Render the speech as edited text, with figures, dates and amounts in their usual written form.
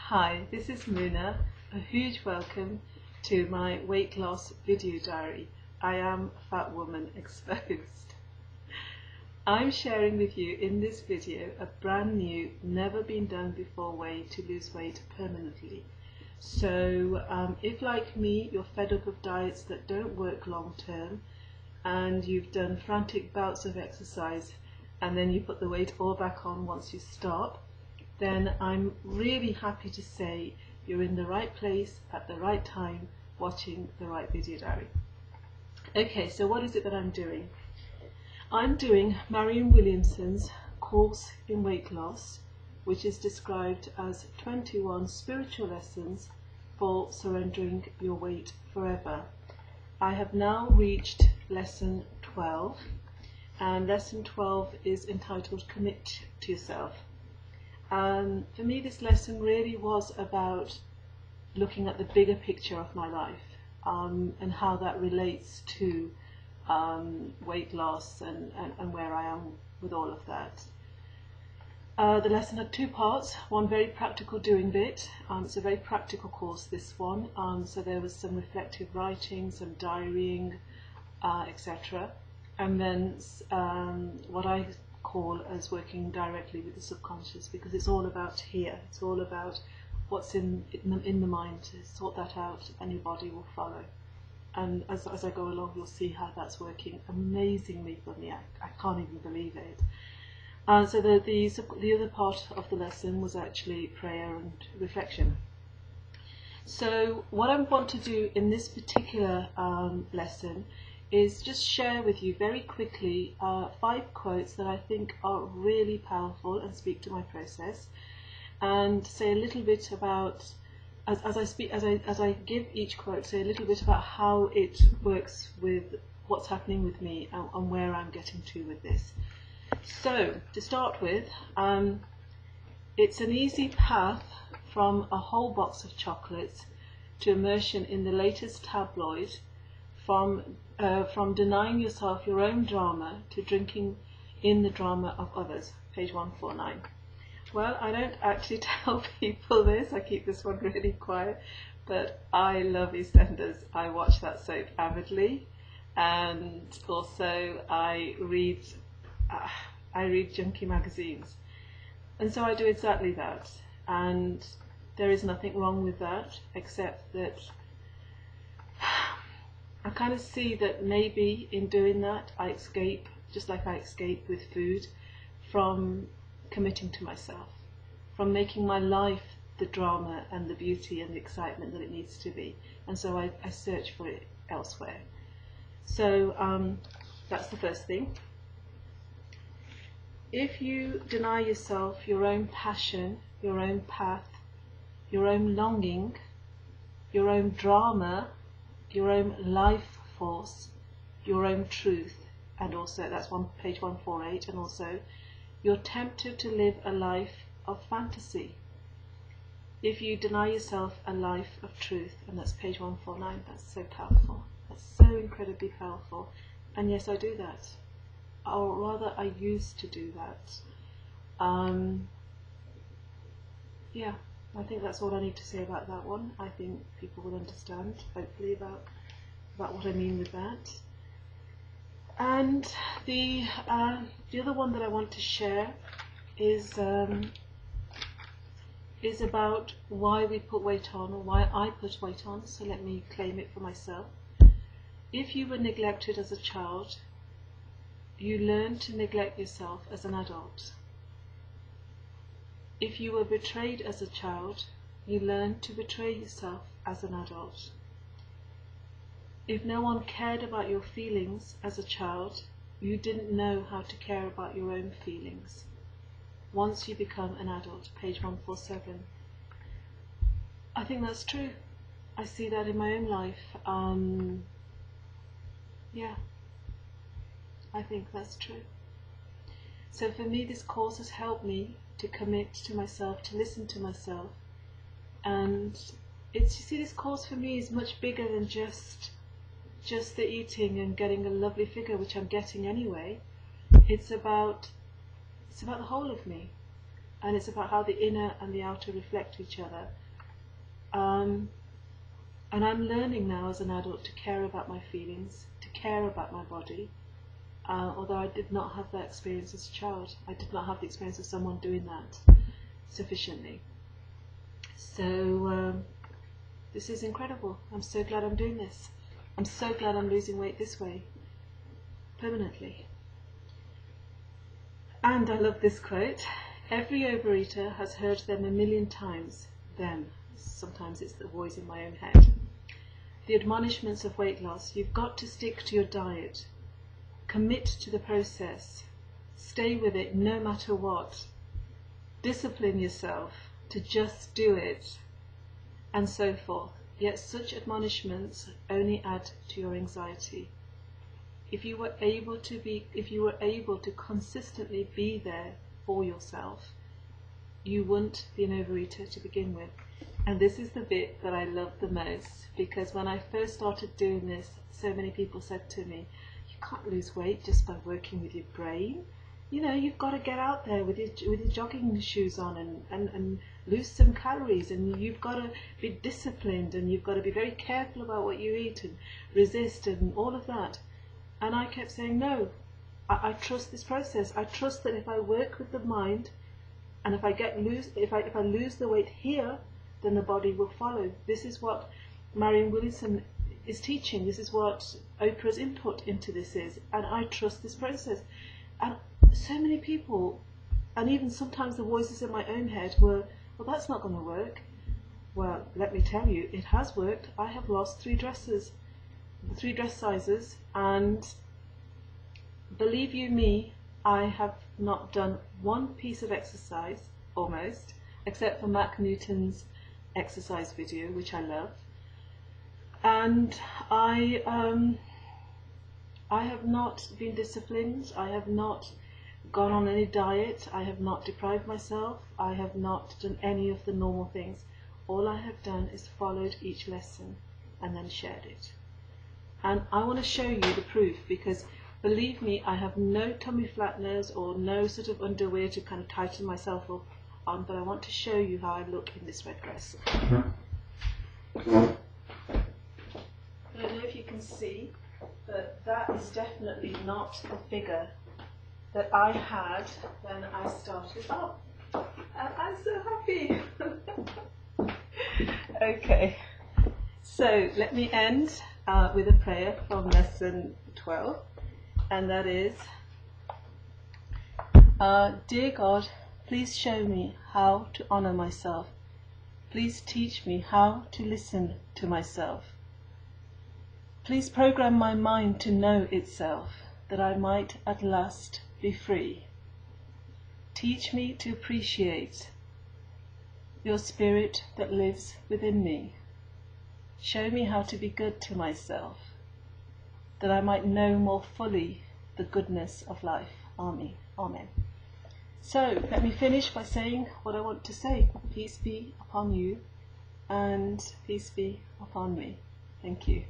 Hi, this is Muna. A huge welcome to my weight loss video diary. I am a fat woman exposed. I'm sharing with you in this video a brand new, never been done before way to lose weight permanently. So if like me, you're fed up of diets that don't work long term and you've done frantic bouts of exercise and then you put the weight all back on once you stop, then I'm really happy to say you're in the right place at the right time watching the right video diary. Okay, so what is it that I'm doing? I'm doing Marianne Williamson's course in weight loss, which is described as 21 spiritual lessons for surrendering your weight forever. I have now reached lesson 12, and lesson 12 is entitled Commit to Yourself. For me, this lesson really was about looking at the bigger picture of my life and how that relates to weight loss and where I am with all of that. The lesson had two parts, one very practical doing bit. It's a very practical course, this one, so there was some reflective writing, some diarying, etc. And then what I call as working directly with the subconscious, because it's all about here, it's all about what's in the mind. To sort that out and your body will follow, and as I go along you'll see how that's working amazingly for me. I can't even believe it. So the other part of the lesson was actually prayer and reflection. So what I want to do in this particular lesson is just share with you very quickly 5 quotes that I think are really powerful and speak to my process, and say a little bit about, as I give each quote, say a little bit about how it works with what's happening with me and where I'm getting to with this. So to start with, it's an easy path from a whole box of chocolates to immersion in the latest tabloid, from denying yourself your own drama to drinking in the drama of others. Page 149. Well, I don't actually tell people this, I keep this one really quiet, but I love EastEnders. I watch that soap avidly, and also I read junky magazines, and so I do exactly that, and there is nothing wrong with that, except that I kind of see that maybe in doing that I escape, just like I escape with food, from committing to myself, from making my life the drama and the beauty and the excitement that it needs to be, and so I search for it elsewhere. So that's the first thing. If you deny yourself your own passion, your own path, your own longing, your own drama, your own life force, your own truth, and also that's page 148, and also you're tempted to live a life of fantasy. If you deny yourself a life of truth, and that's page 149, that's so powerful, that's so incredibly powerful, and yes, I do that, or rather I used to do that. Yeah, I think that's all I need to say about that one. I think people will understand, hopefully, about what I mean with that. And the other one that I want to share is about why we put weight on, or why I put weight on, so let me claim it for myself. If you were neglected as a child, you learn to neglect yourself as an adult. If you were betrayed as a child, you learn to betray yourself as an adult. If no one cared about your feelings as a child, you didn't know how to care about your own feelings. Once you become an adult, page 147. I think that's true. I see that in my own life. Yeah, I think that's true. So for me, this course has helped me to commit to myself, to listen to myself, and you see, this course for me is much bigger than just the eating and getting a lovely figure, which I'm getting anyway. It's about the whole of me, and it's about how the inner and the outer reflect each other. And I'm learning now as an adult to care about my feelings, to care about my body, although I did not have that experience as a child. I did not have the experience of someone doing that sufficiently. So this is incredible. I'm so glad I'm doing this. I'm so glad I'm losing weight this way, permanently. And I love this quote. Every overeater has heard them a million times. Them. Sometimes it's the voice in my own head. The admonishments of weight loss. You've got to stick to your diet. Commit to the process. Stay with it no matter what. Discipline yourself to just do it, and so forth. Yet such admonishments only add to your anxiety. If you were able to consistently be there for yourself, you wouldn't be an overeater to begin with. And this is the bit that I love the most, because when I first started doing this, so many people said to me, you can't lose weight just by working with your brain. You know, you've got to get out there with your jogging shoes on and lose some calories, and you've got to be disciplined, and you've got to be very careful about what you eat and resist and all of that. And I kept saying, no, I trust this process. I trust that if I work with the mind, and if I lose the weight here, then the body will follow. This is what Marianne Williamson is teaching. This is what Oprah's input into this is, and I trust this process. And so many people, and even sometimes the voices in my own head were, well, that's not going to work. Well, let me tell you, it has worked. I have lost 3 dress sizes, and believe you me, I have not done one piece of exercise, almost, except for Mac Newton's exercise video, which I love. And I have not been disciplined. I have not gone on any diet. I have not deprived myself. I have not done any of the normal things. All I have done is followed each lesson and then shared it. And I want to show you the proof, because believe me, I have no tummy flatteners or no sort of underwear to kind of tighten myself up on, but I want to show you how I look in this red dress. I don't know if you can see, but that is definitely not the figure that I had when I started off. And I'm so happy. Okay, so let me end with a prayer from lesson 12, and that is, Dear God, please show me how to honor myself. Please teach me how to listen to myself. Please program my mind to know itself, that I might at last be free. Teach me to appreciate your spirit that lives within me. Show me how to be good to myself, that I might know more fully the goodness of life. Amen. Amen. So let me finish by saying what I want to say. Peace be upon you, and peace be upon me. Thank you.